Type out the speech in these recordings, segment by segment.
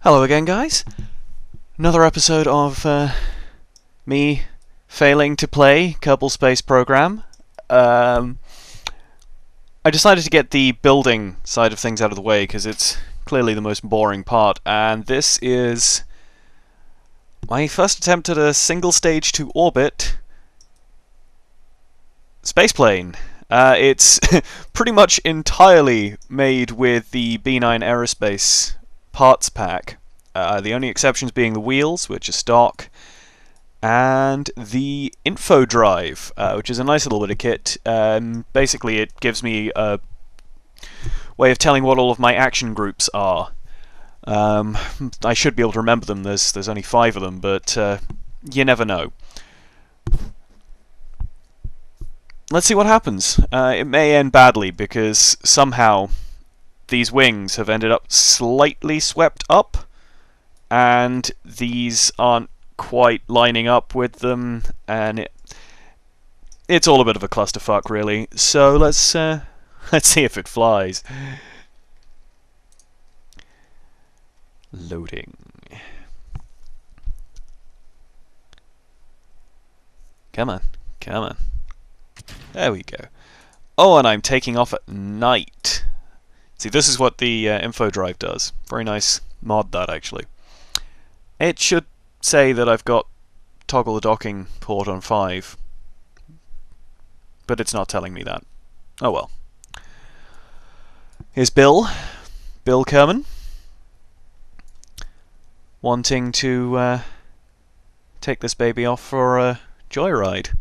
Hello again, guys. Another episode of me failing to play Kerbal Space Program. I decided to get the building side of things out of the way because it's clearly the most boring part, and this is my first attempt at a single stage to orbit spaceplane. It's pretty much entirely made with the B9 Aerospace parts pack. The only exceptions being the wheels, which are stock, and the info drive, which is a nice little bit of kit. Basically, it gives me a way of telling what all of my action groups are. I should be able to remember them. There's only 5 of them, but you never know. Let's see what happens. It may end badly because somehow these wings have ended up slightly swept up, and these aren't quite lining up with them, and it's all a bit of a clusterfuck, really. So let's see if it flies. Loading. Come on, come on. There we go. Oh, and I'm taking off at night. See, this is what the info drive does. Very nice mod, that, actually. It should say that I've got toggle the docking port on 5, but it's not telling me that. Oh well. Here's Bill Kerman, wanting to take this baby off for a joyride.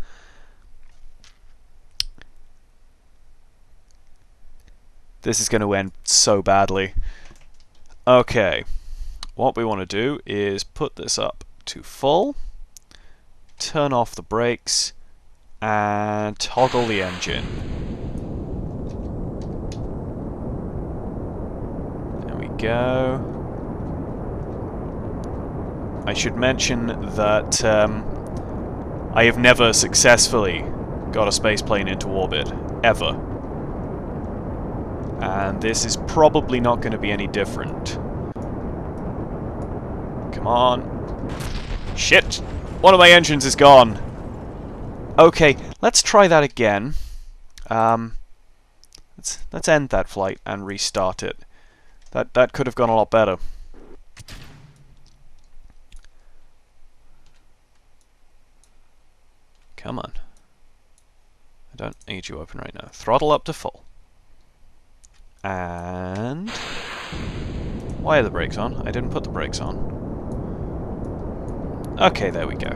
This is going to end so badly. Okay, what we want to do is put this up to full, turn off the brakes, and toggle the engine. There we go. I should mention that I have never successfully got a spaceplane into orbit, ever. And this is probably not going to be any different. Come on. Shit! One of my engines is gone! Okay, let's try that again. Let's end that flight and restart it. That could have gone a lot better. Come on. I don't need you open right now. Throttle up to full. And why are the brakes on? I didn't put the brakes on. Okay, there we go.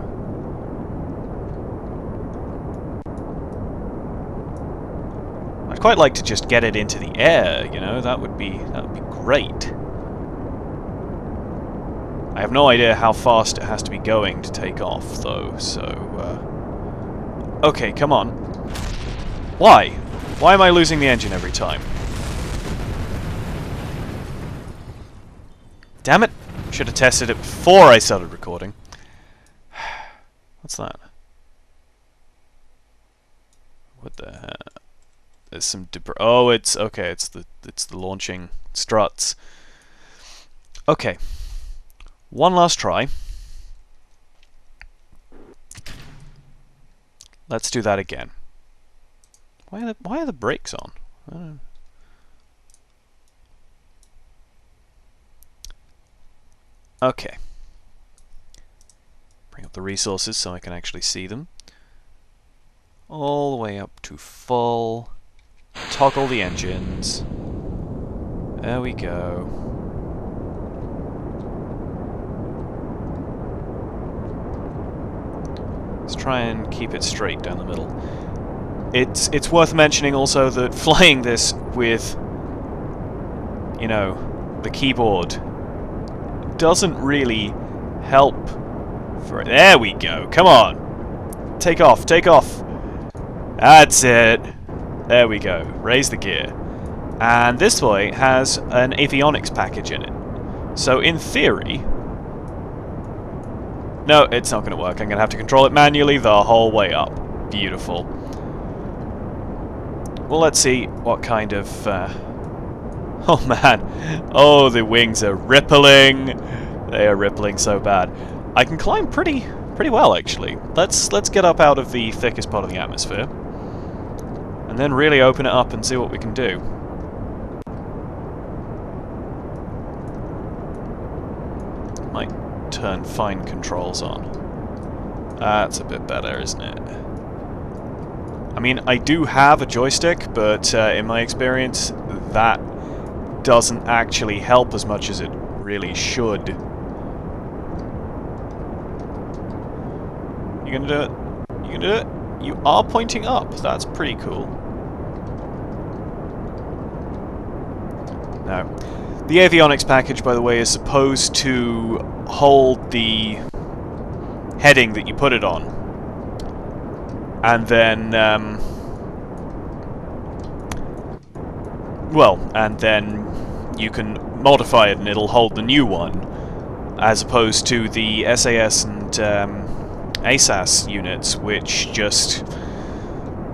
I'd quite like to just get it into the air, you know, that would be great. I have no idea how fast it has to be going to take off, though, so okay, come on. Why? Why am I losing the engine every time? Damn it! Should have tested it before I started recording. What's that? What the heck? There's some debris. Oh, it's okay. It's the launching struts. Okay. One last try. Let's do that again. Why are the brakes on? I don't know. Okay. Bring up the resources so I can actually see them. All the way up to full. Toggle the engines. There we go. Let's try and keep it straight down the middle. It's worth mentioning also that flying this with, you know, the keyboard doesn't really help for it. There we go. Come on. Take off. Take off. That's it. There we go. Raise the gear. And this toy has an avionics package in it. So in theory... No, it's not going to work. I'm going to have to control it manually the whole way up. Beautiful. Well, let's see what kind of... Oh man. Oh, the wings are rippling. They are rippling so bad. I can climb pretty well, actually. Let's get up out of the thickest part of the atmosphere, and then really open it up and see what we can do. Might turn fine controls on. That's a bit better, isn't it? I mean, I do have a joystick, but in my experience, that doesn't actually help as much as it really should. You gonna do it? You gonna do it? You are pointing up. That's pretty cool. Now, the avionics package, by the way, is supposed to hold the heading that you put it on, and then, well, and then you can modify it and it'll hold the new one, as opposed to the SAS and ASAS units, which just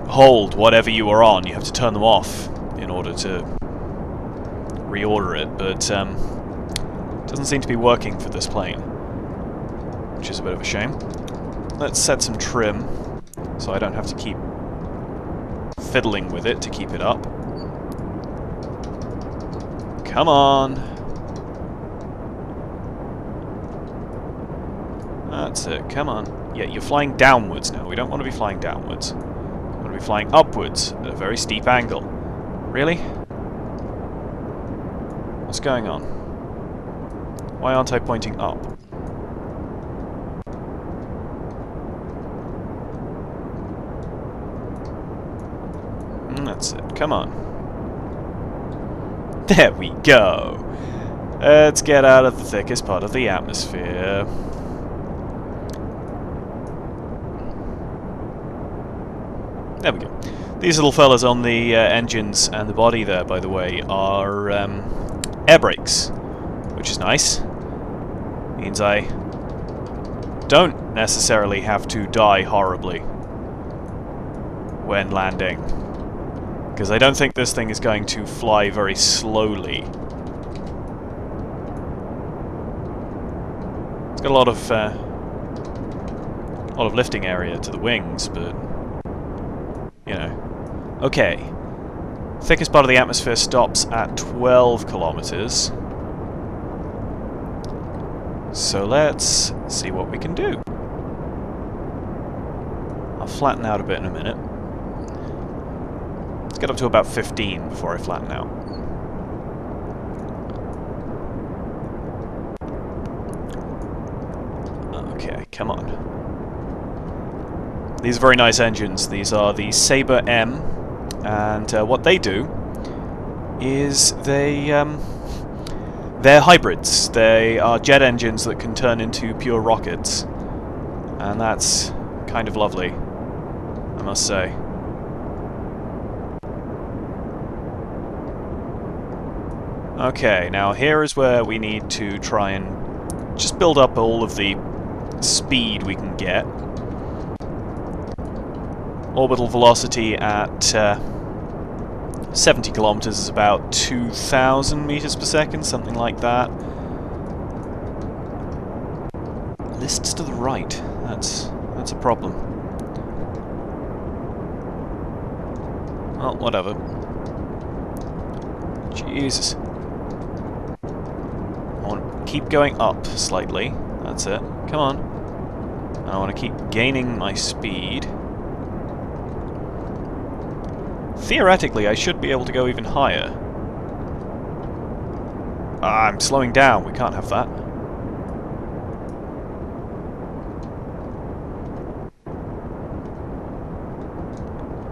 hold whatever you are on. You have to turn them off in order to reorder it, but it doesn't seem to be working for this plane, which is a bit of a shame. Let's set some trim, so I don't have to keep fiddling with it to keep it up. Come on! That's it, come on. Yeah, you're flying downwards now. We don't want to be flying downwards. We want to be flying upwards at a very steep angle. Really? What's going on? Why aren't I pointing up? That's it. Come on. There we go. Let's get out of the thickest part of the atmosphere. There we go. These little fellas on the engines and the body there, by the way, are air brakes, which is nice. Means I don't necessarily have to die horribly when landing, because I don't think this thing is going to fly very slowly. It's got a lot of lifting area to the wings, but you know. Okay. Thickest part of the atmosphere stops at 12 kilometers. So let's see what we can do. I'll flatten out a bit in a minute. Let's get up to about 15 before I flatten out. Okay, come on. These are very nice engines. These are the Sabre M, and what they do is they're hybrids. They are jet engines that can turn into pure rockets, and that's kind of lovely, I must say. Okay, now here is where we need to try and just build up all of the speed we can get. Orbital velocity at 70 kilometers is about 2,000 meters per second, something like that. Lists to the right. That's a problem. Well, whatever. Jesus. I want to keep going up slightly. That's it. Come on. And I want to keep gaining my speed. Theoretically, I should be able to go even higher. I'm slowing down. We can't have that.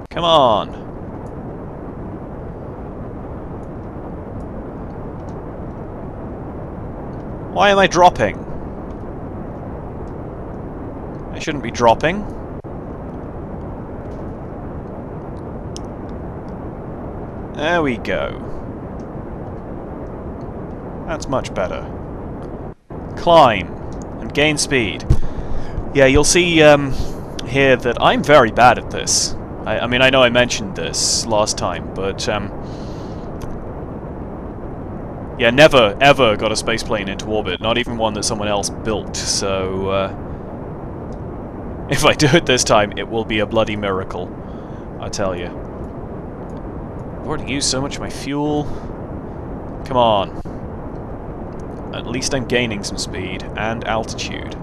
Come on. Why am I dropping? I shouldn't be dropping. There we go. That's much better. Climb and gain speed. Yeah, you'll see here that I'm very bad at this. I mean, I know I mentioned this last time, but Yeah, never, ever got a spaceplane into orbit, not even one that someone else built, so... if I do it this time, it will be a bloody miracle, I tell you. I've already used so much of my fuel. Come on. At least I'm gaining some speed and altitude.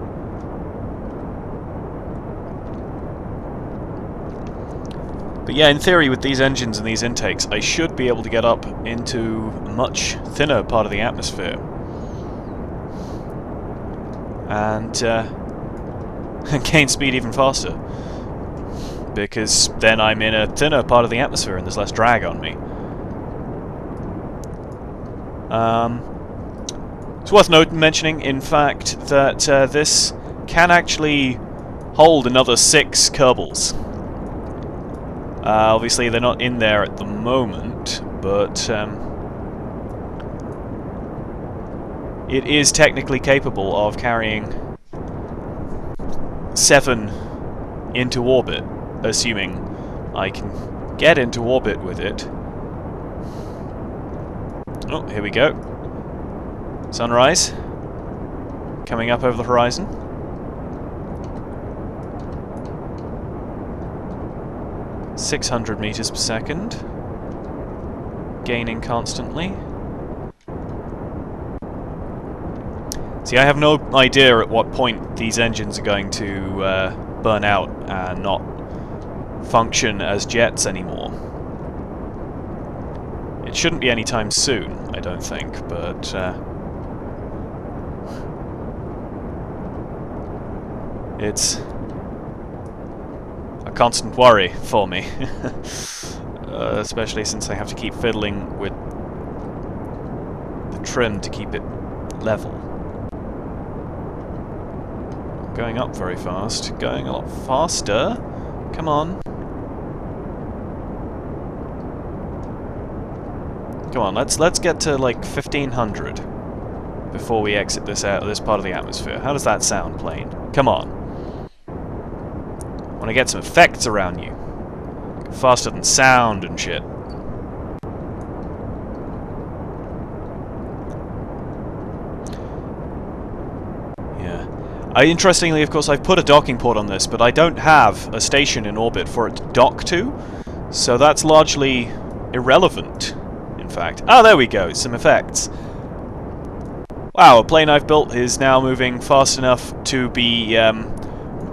But yeah, in theory, with these engines and these intakes, I should be able to get up into a much thinner part of the atmosphere. And gain speed even faster. Because then I'm in a thinner part of the atmosphere and there's less drag on me. It's worth mentioning, in fact, that this can actually hold another 6 Kerbals. Obviously, they're not in there at the moment, but it is technically capable of carrying 7 into orbit, assuming I can get into orbit with it. Oh, here we go. Sunrise. Coming up over the horizon. .600 meters per second. Gaining constantly. See, I have no idea at what point these engines are going to burn out and not function as jets anymore. It shouldn't be any time soon, I don't think, but it's a constant worry for me. Especially since I have to keep fiddling with the trim to keep it level. Going up very fast. Going a lot faster. Come on. Come on, let's get to like 1500 before we exit this part of the atmosphere. How does that sound, plane? Come on. I want to get some effects around you. Go faster than sound and shit. Interestingly, of course, I've put a docking port on this, but I don't have a station in orbit for it to dock to, so that's largely irrelevant, in fact. Ah, there we go, some effects. Wow, a plane I've built is now moving fast enough to be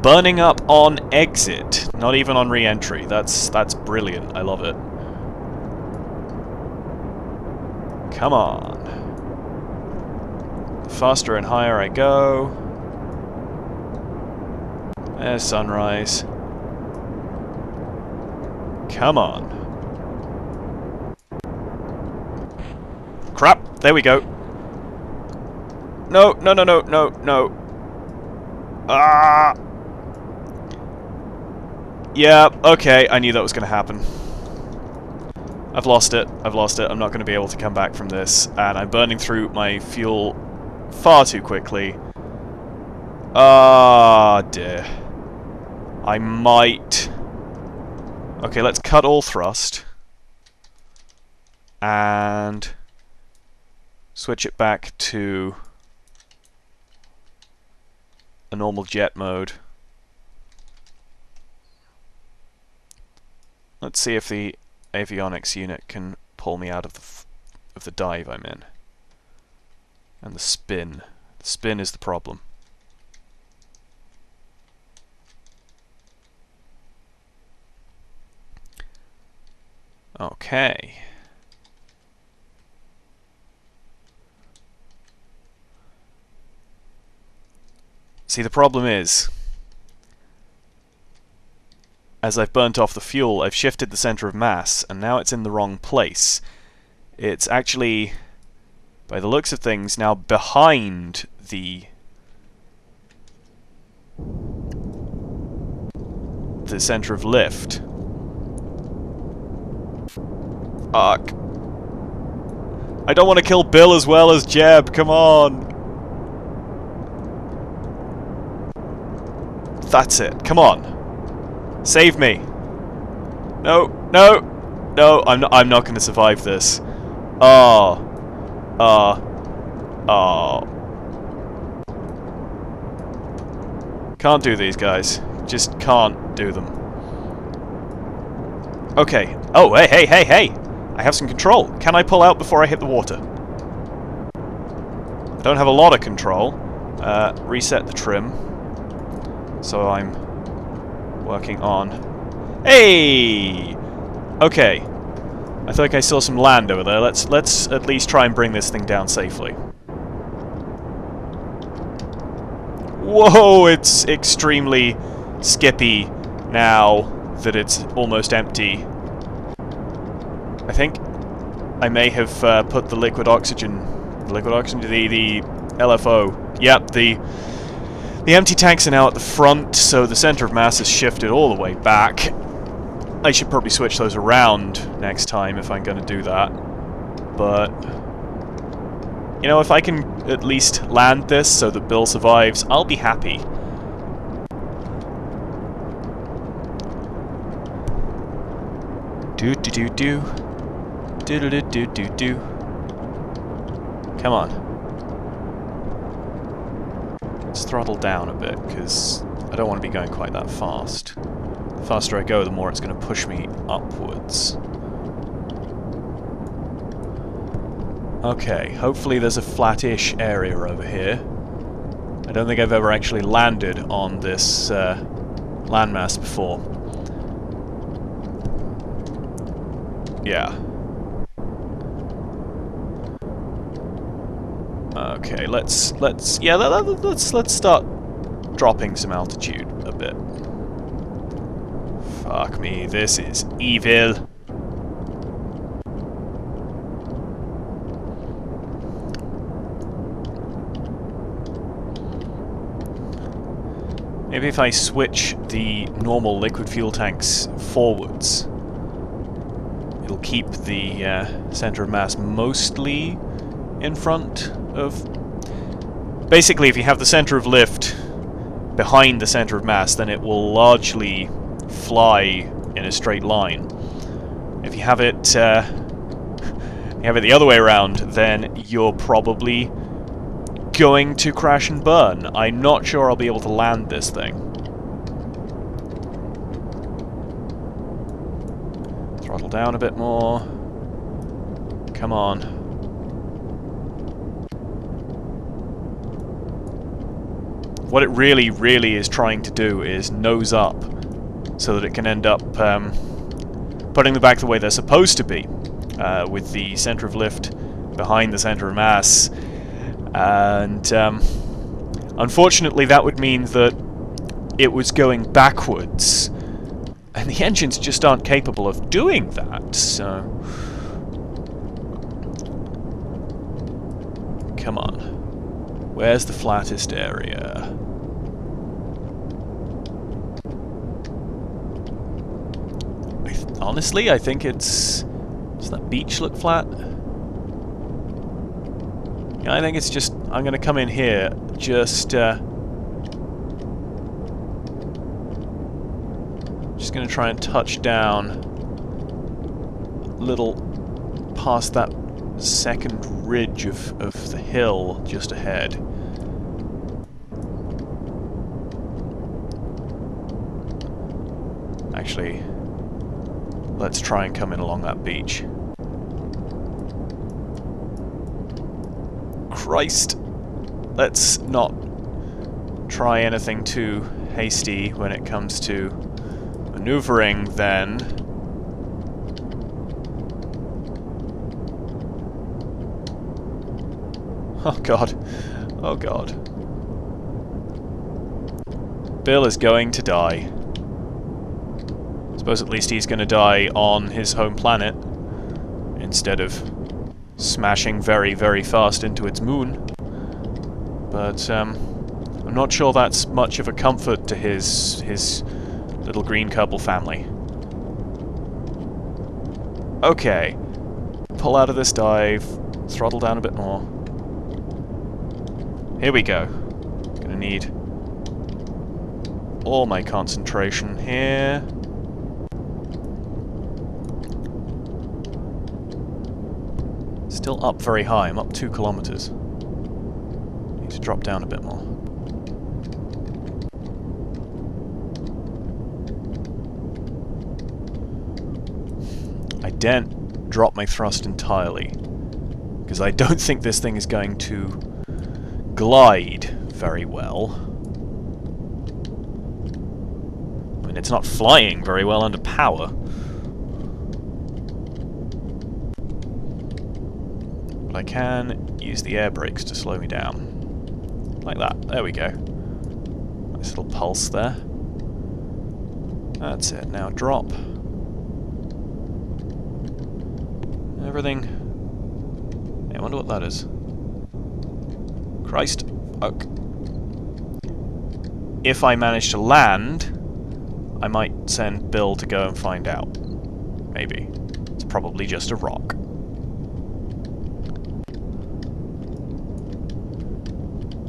burning up on exit, not even on re-entry. That's brilliant, I love it. Come on. The faster and higher I go. There's sunrise. Come on. Crap! There we go. No, no, no, no, no, no. Ah! Yeah, okay, I knew that was going to happen. I've lost it. I've lost it. I'm not going to be able to come back from this, and I'm burning through my fuel far too quickly. Ah, dear. I might... Okay, let's cut all thrust. And... switch it back to... a normal jet mode. Let's see if the avionics unit can pull me out of the dive I'm in. And the spin. The spin is the problem. Okay. See, the problem is, as I've burnt off the fuel, I've shifted the center of mass, and now it's in the wrong place. It's actually, by the looks of things, now behind the center of lift. Fuck. I don't want to kill Bill as well as Jeb, come on! That's it, come on! Save me! No, no! No, I'm not going to survive this. Oh. Oh. Can't do these guys. Just can't do them. Okay. Oh, hey! I have some control. Can I pull out before I hit the water? I don't have a lot of control. Reset the trim. So I'm working on... Hey! Okay. I think I saw some land over there. Let's at least try and bring this thing down safely. Whoa, it's extremely skippy now that it's almost empty. I think I may have put the liquid oxygen, the LFO. Yep, the empty tanks are now at the front, so the center of mass is shifted all the way back. I should probably switch those around next time if I'm going to do that. But, you know, if I can at least land this so that Bill survives, I'll be happy. Do-do-do-do. Do-do-do-do-do-do. Come on. Let's throttle down a bit, because I don't want to be going quite that fast. The faster I go, the more it's going to push me upwards. Okay, hopefully there's a flat-ish area over here. I don't think I've ever actually landed on this landmass before. Yeah. Okay, let's start dropping some altitude a bit. Fuck me, this is evil. Maybe if I switch the normal liquid fuel tanks forwards, it'll keep the center of mass mostly in front of... Basically, if you have the center of lift behind the center of mass, then it will largely fly in a straight line. If you have it the other way around, then you're probably going to crash and burn. I'm not sure I'll be able to land this thing. Throttle down a bit more. Come on. What it really, really is trying to do is nose up so that it can end up putting them back the way they're supposed to be, with the center of lift behind the center of mass. And unfortunately that would mean that it was going backwards, and the engines just aren't capable of doing that, so... Come on. Where's the flattest area? Honestly, I think it's... Does that beach look flat? Yeah, I think it's just... I'm going to come in here, just going to try and touch down a little past that second ridge of the hill just ahead. Actually, let's try and come in along that beach. Christ! Let's not try anything too hasty when it comes to maneuvering, then. Oh god. Oh god. Bill is going to die. I suppose at least he's going to die on his home planet, instead of smashing very, very fast into its moon. But, I'm not sure that's much of a comfort to his little green Kerbal family. Okay. Pull out of this dive, throttle down a bit more. Here we go. Gonna need all my concentration here. still up very high. I'm up 2 kilometers. Need to drop down a bit more. I daren't drop my thrust entirely, because I don't think this thing is going to glide very well. I mean, it's not flying very well under power. But I can use the air brakes to slow me down. Like that. There we go. Nice little pulse there. That's it. Now drop. Everything. Hey, I wonder what that is. Christ. Fuck. If I manage to land, I might send Bill to go and find out. Maybe. It's probably just a rock.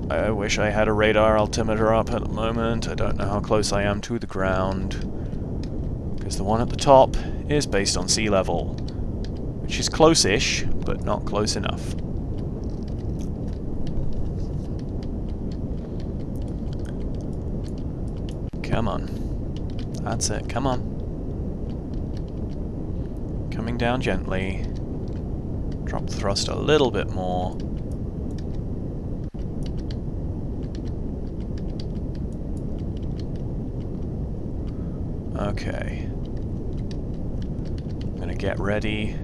I wish I had a radar altimeter up at the moment. I don't know how close I am to the ground. Because the one at the top is based on sea level. Which is close-ish, but not close enough. Come on. That's it, come on. Coming down gently. Drop the thrust a little bit more. Okay. I'm gonna get ready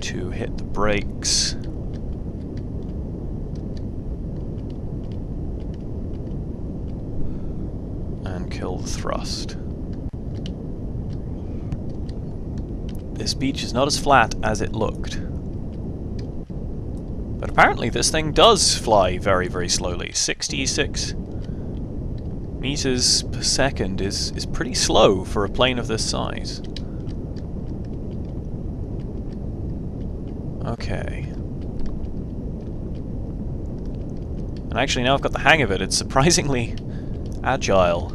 to hit the brakes. And kill the thrust. This beach is not as flat as it looked. But apparently this thing does fly very, very slowly. 66 meters per second is pretty slow for a plane of this size. Okay. And actually now I've got the hang of it, it's surprisingly agile.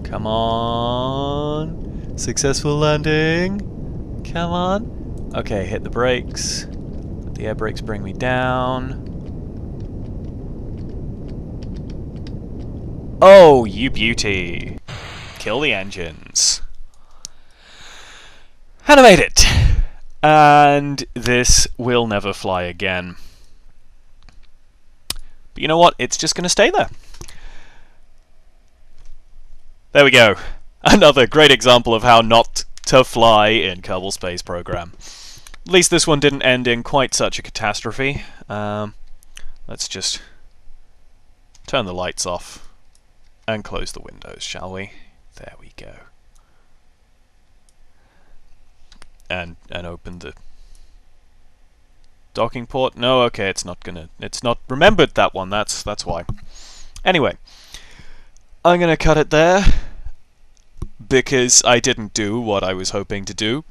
Come on! Successful landing! Come on! Okay, hit the brakes. Let the air brakes bring me down. Oh, you beauty! Kill the engines. And I made it! And this will never fly again. But you know what? It's just going to stay there. There we go. Another great example of how not to fly in Kerbal Space Program. At least this one didn't end in quite such a catastrophe. Let's just turn the lights off and close the windows, shall we? There we go. And open the docking port. No, okay, it's not remembered that one. That's why. Anyway, I'm gonna cut it there because I didn't do what I was hoping to do.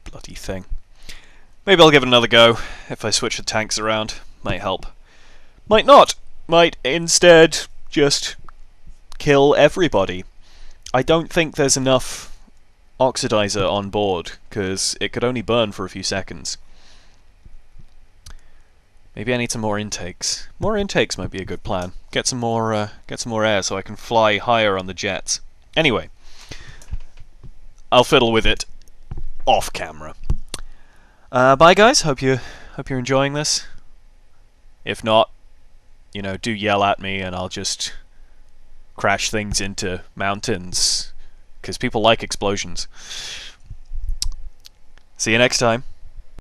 Bloody thing. Maybe I'll give it another go if I switch the tanks around. Might help. Might not. Might instead just kill everybody. I don't think there's enough oxidizer on board, because it could only burn for a few seconds. Maybe I need some more intakes. More intakes might be a good plan. Get some more air so I can fly higher on the jets. Anyway, I'll fiddle with it off camera. Bye guys. Hope you're enjoying this. If not, you know, do yell at me and I'll just crash things into mountains, because people like explosions. See you next time.